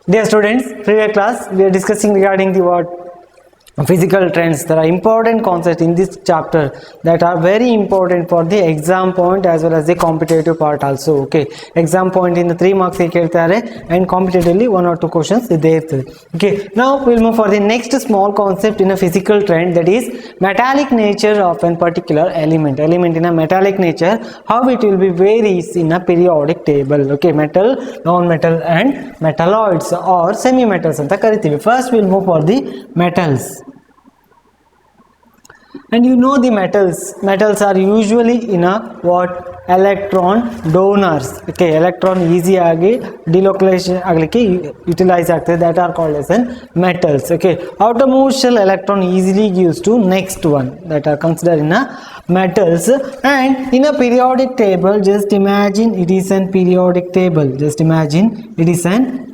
Dear students, previous class we are discussing regarding the what physical trends. There are important concepts in this chapter that are very important for the exam point as well as the competitive part also. Okay, exam point in the 3 marks and competitively 1 or 2 questions there. Okay, now we'll move for the next small concept in a physical trend, that is metallic nature of a particular element in a metallic nature, how it will be varies in a periodic table. Okay, metal, non-metal and metalloids or semi metals anta kariತೀವಿ. First we'll move for the metals. And you know the metals are usually in a what electron donors. Okay, electron easy agi delocalization agಲಿಕ್ಕೆ utilize ಆಗ್ತದೆ, that are called as metals. Okay, outermost shell electron easily gives to next one, that are considered in a metals. And in a periodic table, just imagine it is an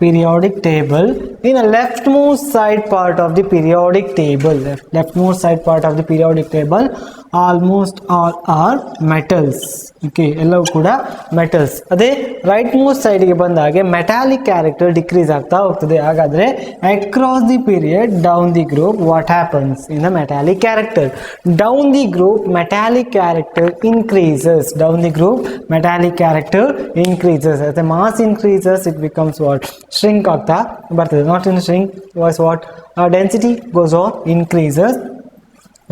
periodic table. In a leftmost side part of the periodic table, almost all are metals. Okay, ಎಲ್ಲವೂ ಕೂಡ metals. ಅದೇ right most side ಗೆ ಬಂದಾಗ metallic character decrease ಆಗ್ತಾ ಹೋಗ್ತದೆ. ಹಾಗಾದ್ರೆ across the period down the group what happens in the metallic character? Down the group metallic character increases. As the mass increases, it becomes what? Shrink ಆಗ್ತಾ ಬರ್ತದೆ. Not in shrink, was what? Density goes on, increases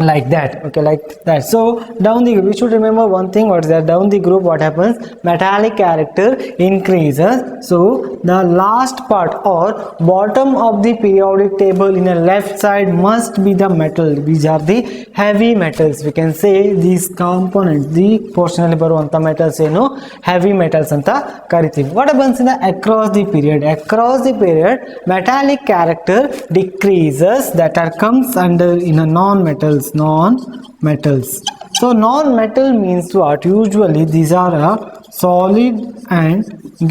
like that. Okay, like that. So down the group, we should remember one thing. What is that? Down the group what happens? Metallic character increases. So the last part or bottom of the periodic table in a left side must be the metal. These are the heavy metals. We can say these components, the portion alli baruvanta metals eno heavy metals anta kariತೀವಿ. What happens in the across the period metallic character decreases, that are comes under in a non-metals. So non-metal means what? Usually these are a solid and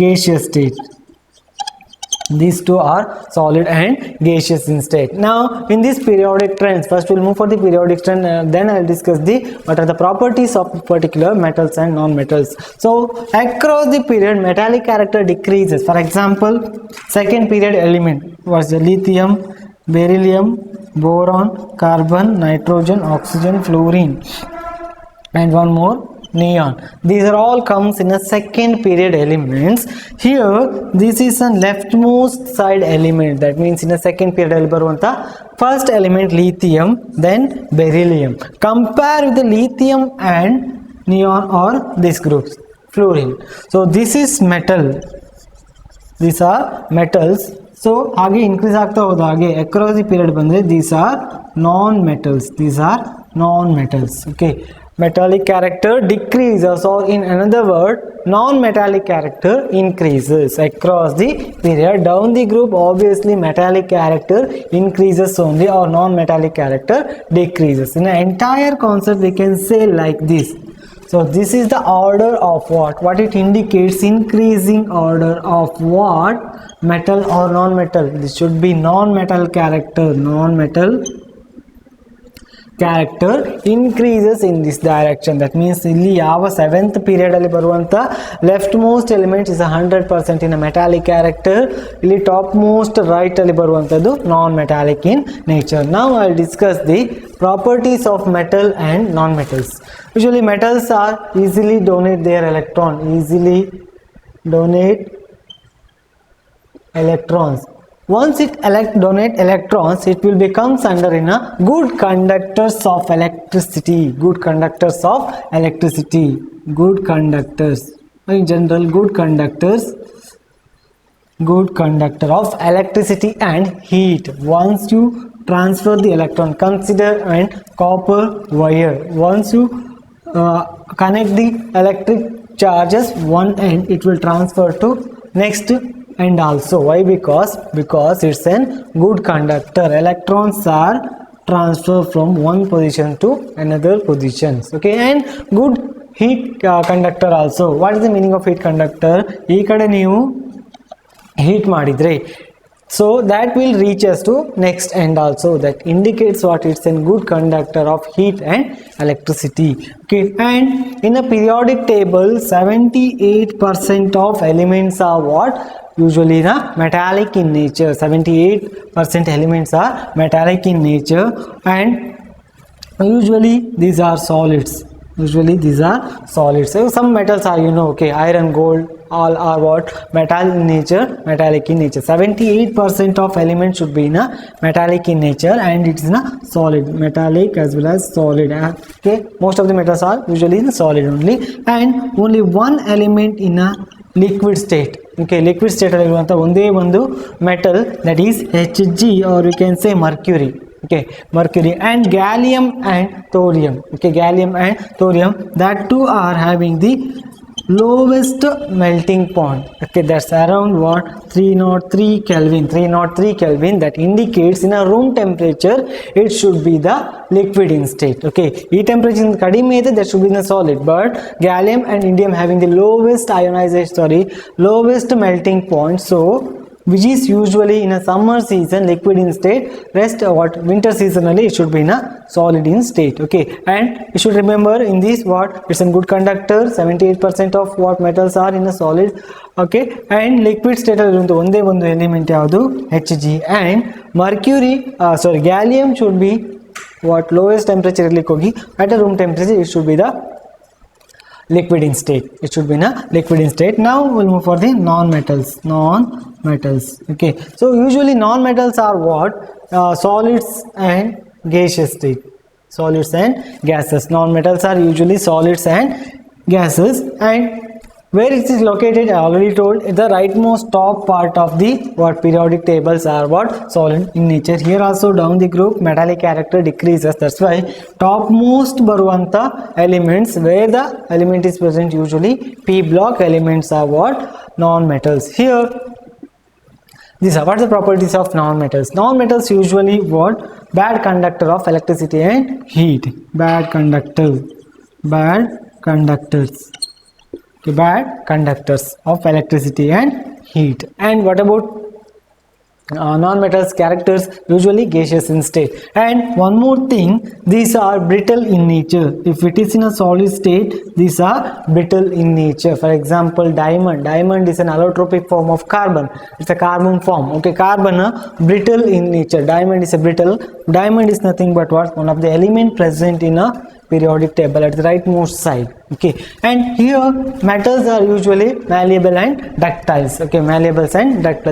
gaseous state. These two are solid and gaseous in state. Now in this periodic trends, first we'll move for the periodic trend, then I'll discuss the what are the properties of particular metals and non-metals. So across the period metallic character decreases. For example, second period element was the lithium, beryllium, boron, carbon, nitrogen, oxygen, fluorine, and one more, neon. These are all comes in a second period elements. Here this is a leftmost side element, that means in a second period ಅಲ್ಲಿ ಬರುವಂತ first element lithium, then beryllium. Compare with the lithium and neon or these groups, fluorine. So this is metal, these are metals. So ಹಾಗೆ increase ಆಗ್ತಾ ಹೋದ ಹಾಗೆ across the period ಬಂದ್ರೆ these are non-metals. Okay, metallic character decreases, or in another word non-metallic character increases across the period. Down the group obviously metallic character increases only, or non-metallic character decreases. In the entire concept we can say like this. So this is the order of what it indicates, increasing order of what? Metal or non-metal. This should be non-metal character increases in this direction. That means ಇಲ್ಲಿ ಯಾವ 7th period ಅಲ್ಲಿ ಬರುವಂತ leftmost element is 100% in a metallic character. ಇಲ್ಲಿ topmost right ಅಲ್ಲಿ ಬರುವಂತದ್ದು non-metallic in nature. Now I'll discuss the properties of metal and non-metals. Usually metals are easily donate their electrons. Once it donate electrons, it will becomes under in a good conductors of electricity. In general, good conductor of electricity and heat. Once you transfer the electron, consider and copper wire. Once you connect the electric charges one end, it will transfer to next and also. Why? Because it's a good conductor. Electrons are transferred from one position to another positions. Okay, and good heat conductor also. What is the meaning of heat conductor? ಈ ಕಡೆ ನೀವು heat ಮಾಡಿದ್ರೆ, so that will reach us to next end also. That indicates what? It's a good conductor of heat and electricity. Okay, and in a periodic table 78% of elements are what? usually metallic in nature. 78% elements are metallic in nature, and usually these are solids. So some metals are, okay, iron, gold, all are what? Metallic in nature. 78% of elements should be in a metallic in nature, and it's in a solid, metallic as well as solid. Okay, most of the metals are usually in solid only, and only one element in a liquid state. Okay, liquid state alliruvanಥ ಒಂದೇ ಒಂದು metal, that is Hg, or you can say mercury. Okay, mercury and gallium and thorium. Okay, gallium and thorium, that two are having the lowest melting point. Okay, that's around what? 303 Kelvin. That indicates in a room temperature it should be the liquid in state. Okay, e temperature kadime ide that should be in a solid, but gallium and indium having the lowest melting point, so which is usually in a summer season liquid in state, rest what winter seasonally it should be in a solid in state. Okay, and you should remember in this what it's a good conductor. 78% of what metals are in a solid. Okay, and liquid state alliruvanಥ ಒಂದೇ ಒಂದು element ಯಾವುದು? Hg. and mercury gallium should be what lowest temperature irlikke hogi at a room temperature it should be the liquid in state. Now we'll move for the non-metals. Okay, so usually non-metals are what? Solids and gaseous state. Non-metals are usually solids and gases. And where it is located, I already told, the rightmost top part of the what periodic tables are what? Solid in nature. Here also down the group metallic character decreases. That's why topmost baruvanta elements, where the element is present, usually p block elements are what? Non-metals. Here these are what the properties of non-metals. Non-metals usually what? Bad conductor of electricity and heat. Bad conductors of electricity and heat. And what about non-metals characters? Usually gaseous in state. And one more thing, these are brittle in nature. If it is in a solid state, these are brittle in nature. For example, diamond is an allotropic form of carbon. It's a carbon form. Okay, carbon brittle in nature. Diamond is nothing but what? One of the element present in a periodic table at the rightmost side. Okay, and here metals are usually malleable and ductile. Okay,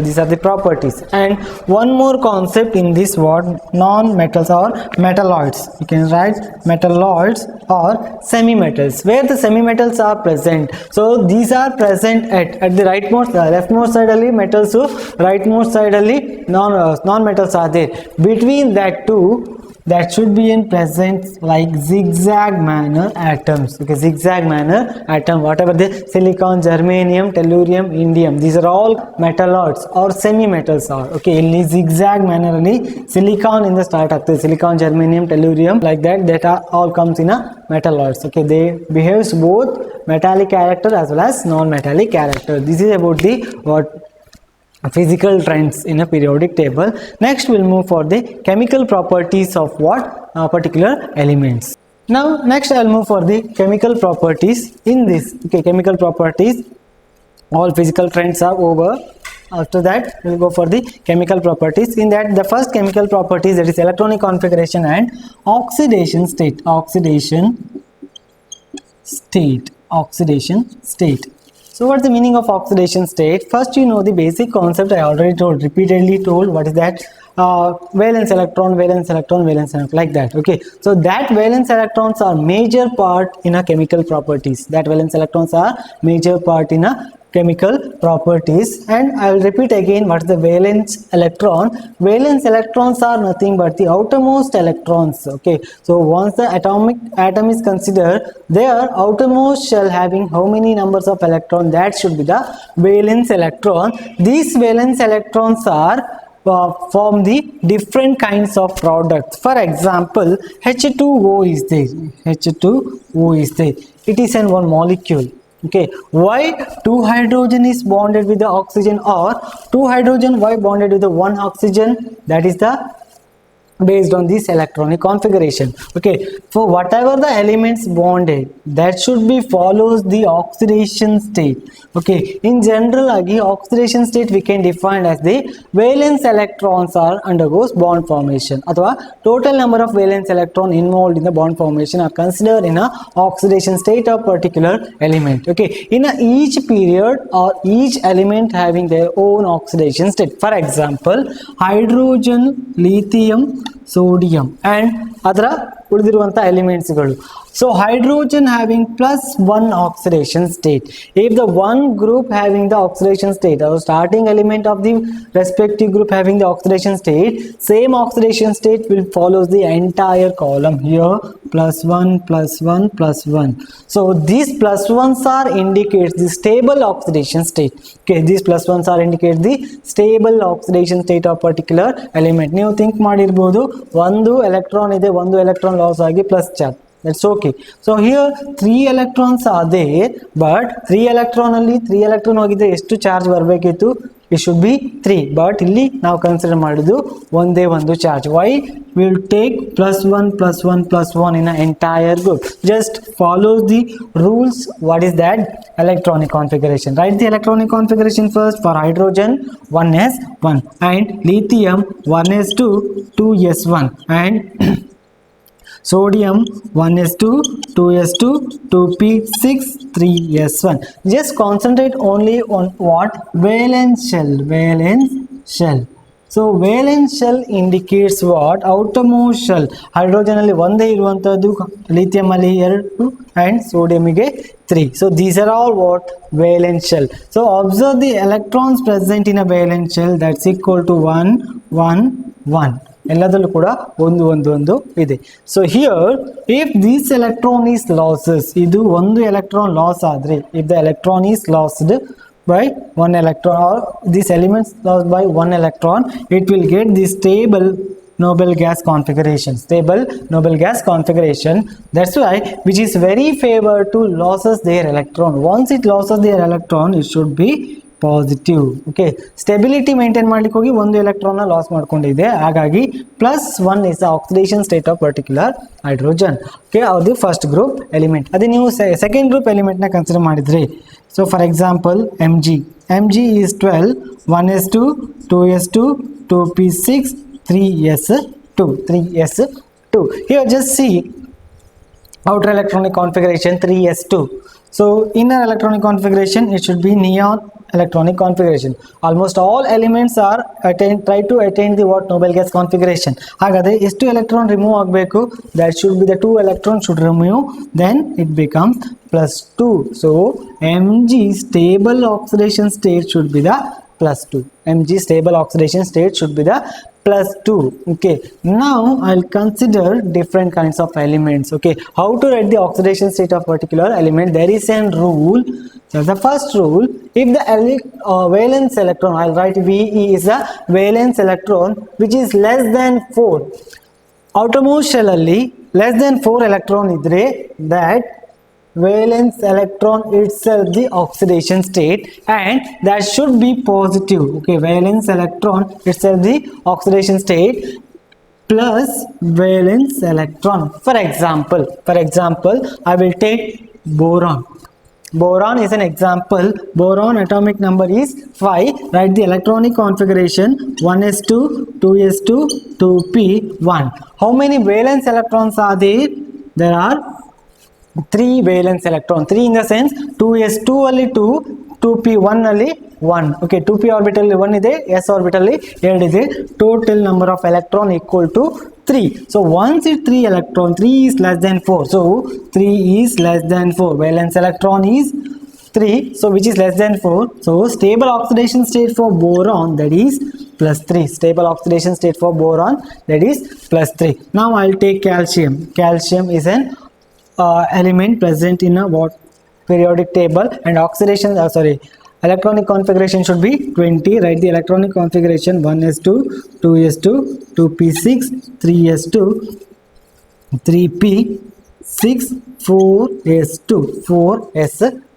these are the properties. And one more concept in this what? Non-metals or metalloids. You can write metalloids or semi-metals, where the semi-metals are present. So these are present at the leftmost side alli metals, rightmost side alli non-metals are there. Between that two, that should be in presence like zigzag manner atoms. Okay, zigzag manner atom, whatever the silicon, germanium, tellurium, indium, these are all metalloids or semi-metals are. Okay, illi zigzag manner alli silicon in the start ಆಗ್ತದೆ. Silicon, germanium, tellurium, like that are all comes in a metalloids. Okay, they behaves both metallic character as well as non-metallic character. This is about the what? Physical trends in a periodic table. Next we'll move for the chemical properties of what? Particular elements. Now next I'll move for the chemical properties in this. Okay, chemical properties, all physical trends are over. After that we'll go for the chemical properties. In that, the first chemical properties, that is electronic configuration and oxidation state. So what's the meaning of oxidation state? First, you know the basic concept. I already repeatedly told what is that? Valence electron, like that. Okay, so that valence electrons are major part in a chemical properties. Chemical properties. And I will repeat again, what is the valence electron? Valence electrons are nothing but the outermost electrons. Okay, so once the atom is considered, their outermost shell having how many numbers of electrons? That should be the valence electron. These valence electrons are form the different kinds of products. For example, H2O is there. It is in one molecule. Okay, why 2 hydrogen is bonded with the oxygen, or 2 hydrogen why bonded with the 1 oxygen? That is the based on this electronic configuration. Okay, for whatever the elements bonded, that should be follows the oxidation state. Okay, in general agi oxidation state we can define as the valence electrons are undergoes bond formation, athwa total number of valence electron involved in the bond formation are considered in a oxidation state of particular element. Okay, in each period or each element having their own oxidation state. For example, hydrogen, lithium, sodium and ಅದರ ಉಳಿದಿರುವಂತ elements ಗಳು. So hydrogen having +1 oxidation state. If the one group having the oxidation state, or starting element of the respective group having the oxidation state, same oxidation state will follow the entire column here, +1 +1 +1. So these +1s are indicates the stable oxidation state. Okay, these +1s are indicate the stable oxidation state of particular element. ನೀವು think ಮಾಡಿರಬಹುದು ಒಂದು electron ಇದೆ, ಒಂದು electron loss ಆಗಿ plus charge. That's okay. So here 3 electrons are there, but 3 electron ಅಲ್ಲಿ 3 electron ಹೋಗಿದ್ರೆ ಎಷ್ಟು charge ಬರಬೇಕಿತ್ತು? It should be 3, but ಇಲ್ಲಿ ನಾವು ಕನ್ಸಿಡರ್ ಮಾಡಿದ್ದು ಒಂದೇ ಒಂದು charge. Why? We'll take +1 +1 +1 in an entire group. Just follow the rules. What is that? Electronic configuration. Write the electronic configuration first. For hydrogen 1s1 and lithium 1s2 2s1 and sodium 1s2 2s2 2p6 3s1. Just concentrate only on what? Valence shell. So valence shell indicates what? Outermost shell. Hydrogen ಅಲ್ಲಿ ಒಂದೇ ಇರುವಂತದ್ದು, lithium ಅಲ್ಲಿ 2 and sodium ಗೆ 3. So these are all what? Valence shell. So observe the electrons present in a valence shell, that's equal to 1 1 1. ಎಲ್ಲದಲ್ಲೂ ಕೂಡ ಒಂದು ಇದೆ. So here if this electron is losses, ಇದು ಒಂದು ಎಲೆಕ್ಟ್ರಾನ್ ಲಾಸ್ ಆದ್ರೆ, if the electron is lost by one electron or these elements lost by one electron, it will get the stable noble gas configuration. That's why which is very favor to losses their electron. Once it loses their electron, it should be positive. Okay, stability maintain ಮಾಡ್ಲಿಕ್ಕೆ ಹೋಗಿ ಒಂದು electron loss ಮಾಡ್ಕೊಂಡಿದೆ, ಹಾಗಾಗಿ +1 is the oxidation state of particular hydrogen. Okay, ಅದು first group element. ಅದೇ ನೀವು second group element ನ consider ಮಾಡಿದ್ರಿ. So for example mg is 12 1s2 2s2 2p6 3s2. Here just see outer electronic configuration 3s2. So inner electronic configuration, it should be neon electronic configuration. Almost all elements are try to attain the what? Noble gas configuration. Hagade ಎಷ್ಟು electron remove ಆಗಬೇಕು? That should be the 2 electrons should remove, then it becomes +2. So mg stable oxidation state should be the +2. mg stable oxidation state should be the +2. Okay, now I'll consider different kinds of elements. Okay, how to write the oxidation state of particular element? There is a rule. So the first rule, if the valence electron, I'll write Ve is a valence electron which is less than 4. Outermost shell alli less than 4 electron idre, that valence electron itself the oxidation state, and that should be positive. Okay, valence electron itself the oxidation state plus valence electron. For example, I will take boron is an example. Boron atomic number is 5. Write the electronic configuration 1s2 2s2 2p1. How many valence electrons are there? There are 3 valence electron. 3 in the sense 2s2 ಅಲ್ಲಿ 2, 2p1 ಅಲ್ಲಿ 1. Okay, 2p orbital 1 ಇದೆ, s orbital 2 ಇದೆ. Total number of electron equal to 3. So once it 3 electron, 3 is less than 4. So 3 is less than 4. Valence electron is 3. So which is less than 4. So stable oxidation state for boron, that is +3. Stable oxidation state for boron, that is +3. Now I'll take calcium. Calcium is an element present in a what? Periodic table, and oxidation electronic configuration should be 20. Write the electronic configuration 1s2 2s2 2p6 3s2 3p6 4s2.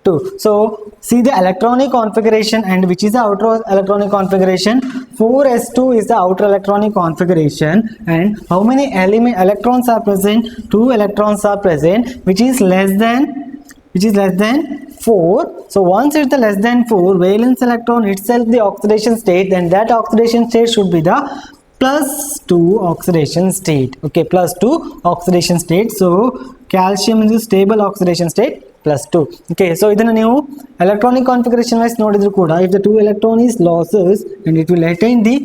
2. So see the electronic configuration, and which is the outer electronic configuration? 4s2 is the outer electronic configuration, and how many electrons are present? 2 electrons are present, which is less than 4. So once it's the less than 4, valence electron itself the oxidation state, then that oxidation state should be the +2 oxidation state. Okay, +2 oxidation state. So calcium is stable oxidation state, +2. Okay, so ಇದನ್ನ ನೀವು electronic configuration wise ನೋಡಿದ್ರು ಕೂಡ, if the 2 electron is losses, and it will attain the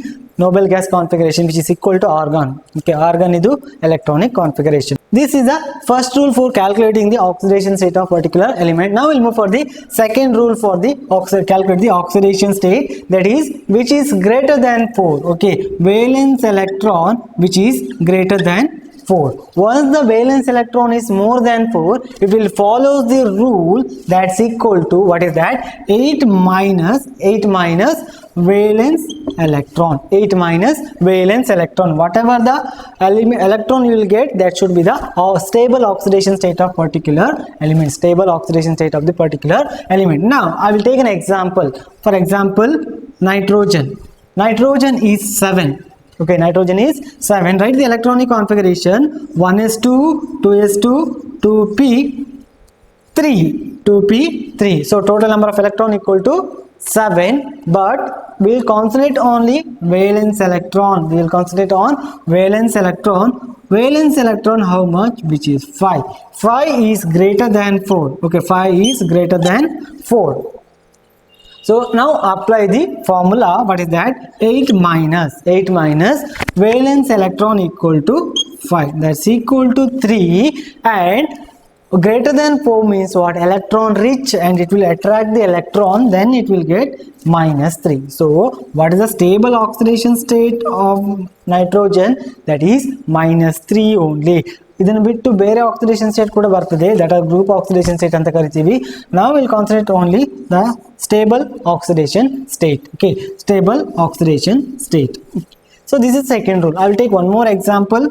noble gas configuration, which is equal to argon. Okay, argon is electronic configuration. This is the first rule for calculating the oxidation state of particular element. Now we'll move for the second rule for the calculate the oxidation state, that is which is greater than 4. Okay, valence electron which is greater than 4. Once the valence electron is more than 4, it will follow the rule that's equal to, what is that? 8 minus valence electron. 8 minus valence electron. Whatever the electron you will get, that should be the stable oxidation state of particular element. Stable oxidation state of the particular element. Now I will take an example. For example, nitrogen. Nitrogen is 7. Okay, nitrogen is 7. Write the electronic configuration: 1s2, 2s2, 2p3, 2p3. So total number of electron equal to 7, but we will concentrate only valence electron. We will concentrate on valence electron. Valence electron how much? Which is 5. 5 is greater than 4. Okay, 5 is greater than 4. So now apply the formula. What is that? 8 minus valence electron equal to 5. That's equal to 3, and greater than 4 means what? Electron rich, and it will attract the electron, then it will get -3. So what is the stable oxidation state of nitrogen? That is -3 only. ಇದನ್ನು ಬಿಟ್ಟು ಬೇರೆ oxidation state ಕೂಡ ಬರ್ತದೆ, that are group oxidation state ಅಂತ ಕರಿತೀವಿ. ನಾವು will concentrate only the stable oxidation state. Okay, stable oxidation state. So this is second rule. I will take one more example.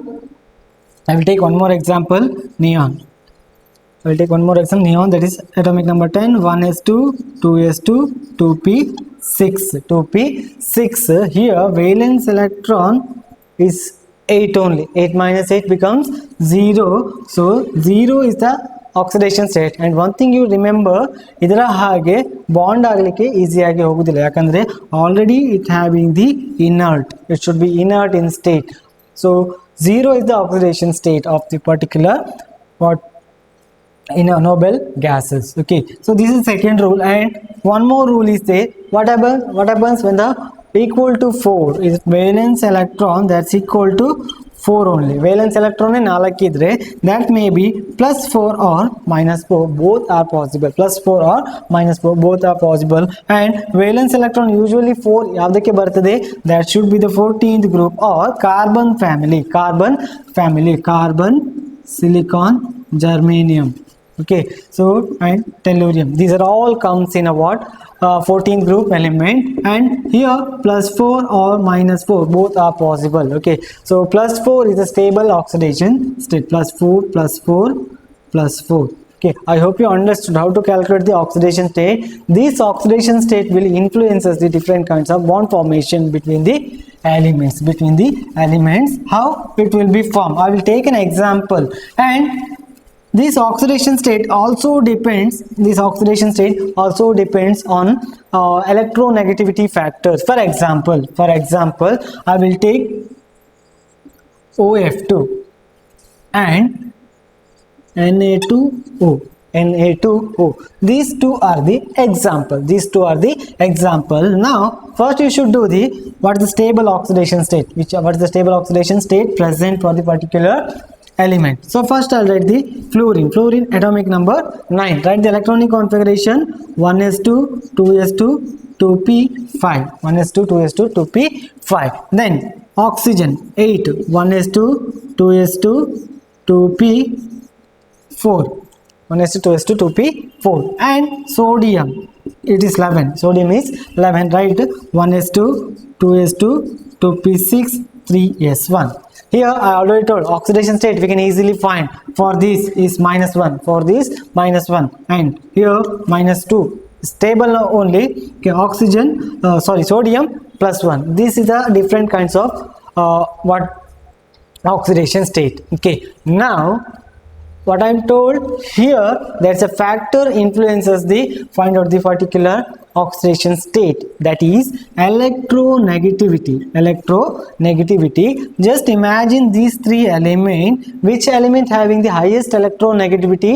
Neon. I will take one more example. Neon, that is atomic number 10, 1s2, 2s2, 2p6. Here valence electron is 8 only. 8 minus 8 becomes 0. So 0 is the oxidation state. And one thing you remember, ಇದರ ಹಾಗೆ bond ಆಗಲಿಕ್ಕೆ ಈಸಿಯಾಗಿ ಹೋಗುದಿಲ್ಲ, ಯಾಕಂದ್ರೆ already it having the inert. It should be inert in state. So 0 is the oxidation state of the particular in noble gases. Okay, so this is second rule. And one more rule is there. What happens when the equal to 4 is valence electron, that's equal to 4 only. Valence electron 4 idre, that may be +4 or -4, both are possible. +4 or -4, both are possible. And valence electron usually 4 yavadಕ್ಕೆ ಬರ್ತದೆ? That should be the 14th group or carbon family. Carbon, silicon, germanium. Okay, so and tellurium. These are all comes in a 14th group element. And here +4 or -4, both are possible. Okay, so +4 is a stable oxidation state. +4. Okay, I hope you understood how to calculate the oxidation state. This oxidation state will influences the different kinds of bond formation between the elements. How it will be formed? I will take an example. And this oxidation state also depends on electronegativity factors. For example, I will take OF2 and Na2O. These two are the example. Now first you should do what is the stable oxidation state, what is the stable oxidation state present for the particular element. So first I'll write the fluorine atomic number 9. Write the electronic configuration: 1s2, 2s2, 2p5. 1s2, 2s2, 2p5. Then oxygen 8, 1s2, 2s2, 2p4. 1s2, 2s2, 2p4. And sodium, it is 11. Sodium is 11. Write 1s2, 2s2, 2p6, 3s1. here I already told oxidation state we can easily find. For this is -1, for this -1, and here -2. Stable only. Okay, oxygen, sodium +1. This is the different kinds of oxidation state. Okay, now what I'm told here, there's a factor influences the find out the particular oxidation state, that is electronegativity. Just imagine these three elements. Which element having the highest electronegativity?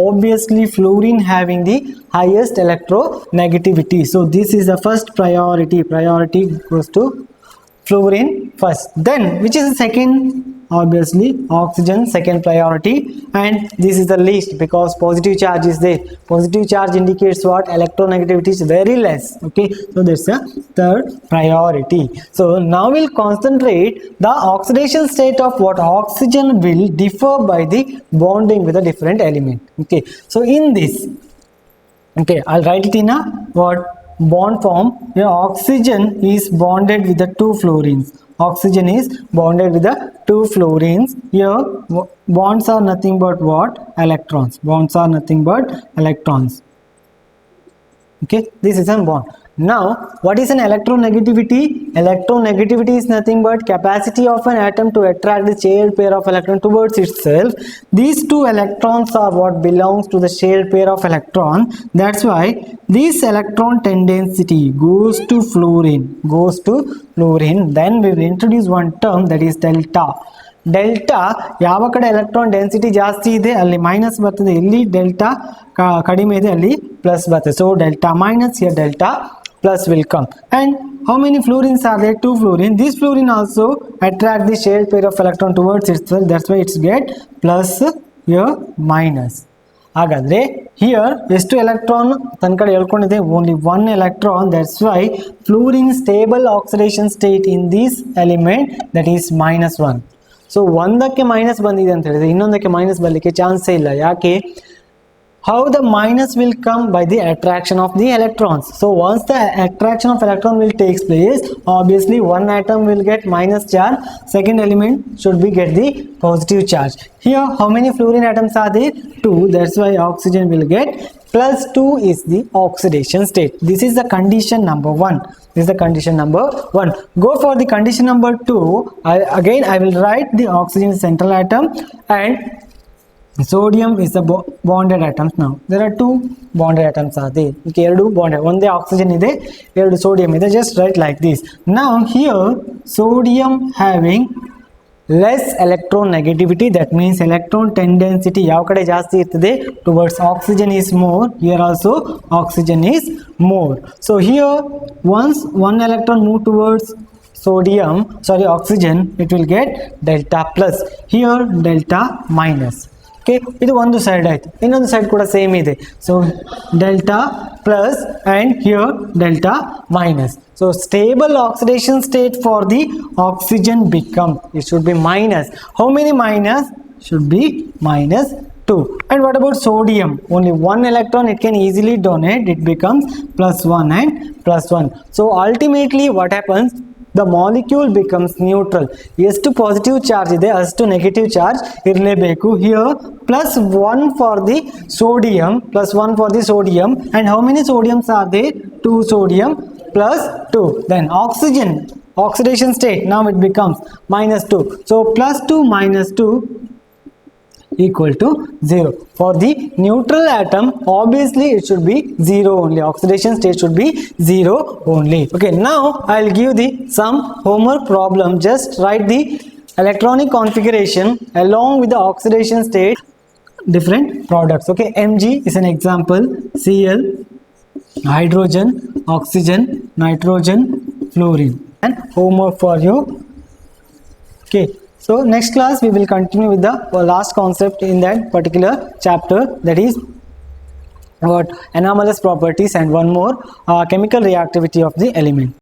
Obviously fluorine having the highest electronegativity. So this is the first priority goes to fluorine first. Then which is the second? Obviously oxygen, second priority, and this is the least because positive charge is there. Positive charge indicates what? Electronegativity is very less. Okay, so that's the third priority. So now we'll concentrate the oxidation state of what? Oxygen will differ by the bonding with a different element. Okay, so in this, okay, I'll write it in a what? Bond form. Here oxygen is bonded with the two fluorines. Oxygen is bonded with the two fluorines. Here bonds are nothing but what? Electrons. Bonds are nothing but electrons. Okay, this is a bond. Now what is an electronegativity? Electronegativity is nothing but capacity of an atom to attract the shared pair of electrons towards itself. These two electrons are what belongs to the shared pair of electrons. That's why this electron tendency goes to fluorine. Then we will introduce one term, that is delta. Delta ಯಾವ ಕಡೆ electron density ಜಾಸ್ತಿ ಇದೆ ಅಲ್ಲಿ minus ಬರ್ತದೆ, ಎಲ್ಲಿ delta ಕಡಿಮೆ ಇದೆ ಅಲ್ಲಿ ಪ್ಲಸ್ ಬರ್ತದೆ. So delta minus, here delta plus will come. And how many fluorines are there? 2 fluorine. This fluorine also attract the shared pair of electron towards itself. That's why it's get plus, here minus. ಹಾಗಾದ್ರೆ here ಎಷ್ಟು electron ತನ್ನ ಕಡೆ ಎಳ್ಕೊಂಡಿದೆ? Only 1 electron. That's why fluorine stable oxidation state in this element, that is -1. So ಒಂದಕ್ಕೆ minus ಬಂದಿದೆ ಅಂತ ಹೇಳಿದ್ರೆ ಇನ್ನೊಂದಕ್ಕೆ ಮೈನಸ್ ಬರಲಿಕ್ಕೆ ಚಾನ್ಸೇ ಇಲ್ಲ. ಯಾಕೆ? How the minus will come? By the attraction of the electrons. So once the attraction of electron will takes place, obviously one atom will get minus charge, second element should be get the positive charge. Here how many fluorine atoms are there? 2. That's why oxygen will get plus 2 is the oxidation state. This is the condition number 1. This is the condition number 1. Go for the condition number 2. I will write the oxygen central atom and sodium is the bonded atoms. Now there are 2 bonded atoms are there. Okay, ಎರಡು bonded, ಒಂದೇ oxygen ಇದೆ, ಎರಡು sodium ಇದೆ. Just write like this. Now here sodium having less electronegativity, that means electron tendency ಯಾವ ಕಡೆ ಜಾಸ್ತಿ ಇರ್ತದೆ? Towards oxygen is more. Here also oxygen is more. So here once one electron move towards oxygen, it will get delta plus, here delta minus. Okay, ಇದು ಒಂದು side ಆಯ್ತು. ಇನ್ನೊಂದು side ಕೂಡ same ಇದೆ. So delta plus and here delta minus. So stable oxidation state for the oxygen become, it should be minus. How many minus? Should be -2. And what about sodium? Only 1 electron it can easily donate, it becomes +1 and +1. So ultimately what happens? The molecule becomes neutral. ಎಷ್ಟು positive charge ಇದೆ ಅಷ್ಟು negative charge ಇರಲೇಬೇಕು. Here +1 for the sodium, and how many sodiums are there? 2 sodium plus 2. Then oxygen oxidation state, now it becomes -2. So +2 -2 equal to 0. For the neutral atom, obviously it should be 0 only. Oxidation state should be 0 only. Okay, now I'll give the some homework problem. Just write the electronic configuration along with the oxidation state, different products. Okay, Mg is an example. Cl, hydrogen, oxygen, nitrogen, fluorine. And homework for you. Okay. So next class we will continue with the last concept in that particular chapter, that is what anomalous properties, and one more chemical reactivity of the element.